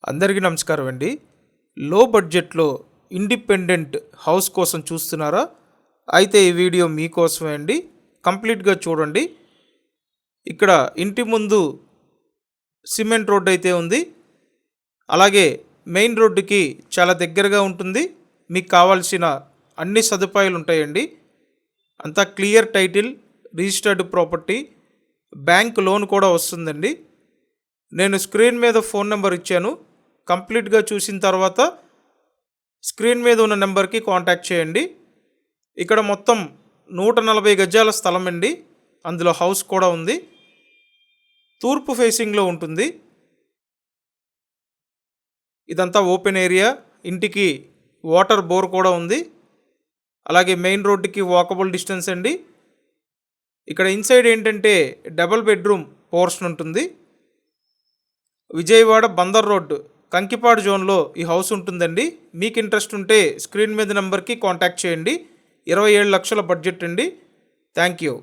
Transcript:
అందరికీ నమస్కారం అండి. లో బడ్జెట్లో ఇండిపెండెంట్ హౌస్ కోసం చూస్తున్నారా? అయితే ఈ వీడియో మీకోసమే అండి. కంప్లీట్గా చూడండి. ఇక్కడ ఇంటి ముందు సిమెంట్ రోడ్ అయితే ఉంది. అలాగే మెయిన్ రోడ్డుకి చాలా దగ్గరగా ఉంటుంది. మీకు కావాల్సిన అన్ని సదుపాయాలు ఉంటాయండి. అంతా clear title, registered property, bank loan కూడా వస్తుందండి. నేను స్క్రీన్ మీద ఫోన్ నెంబర్ ఇచ్చాను. కంప్లీట్గా చూసిన తర్వాత స్క్రీన్ మీద ఉన్న నెంబర్కి కాంటాక్ట్ చేయండి. ఇక్కడ మొత్తం 140 గజాల స్థలం అండి. అందులో హౌస్ కూడా ఉంది. తూర్పు ఫేసింగ్లో ఉంటుంది. ఇదంతా ఓపెన్ ఏరియా. ఇంటికి వాటర్ బోర్ కూడా ఉంది. అలాగే మెయిన్ రోడ్డుకి వాకబుల్ డిస్టెన్స్ అండి. ఇక్కడ ఇన్సైడ్ ఏంటంటే డబుల్ బెడ్రూమ్ పోర్షన్ ఉంటుంది. విజయవాడ బందర్ రోడ్డు కంకిపాడు జోన్లో ఈ హౌస్ ఉంటుందండి. మీకు ఇంట్రెస్ట్ ఉంటే స్క్రీన్ మీద నెంబర్కి కాంటాక్ట్ చేయండి. 27 లక్షల బడ్జెట్ అండి. Thank you.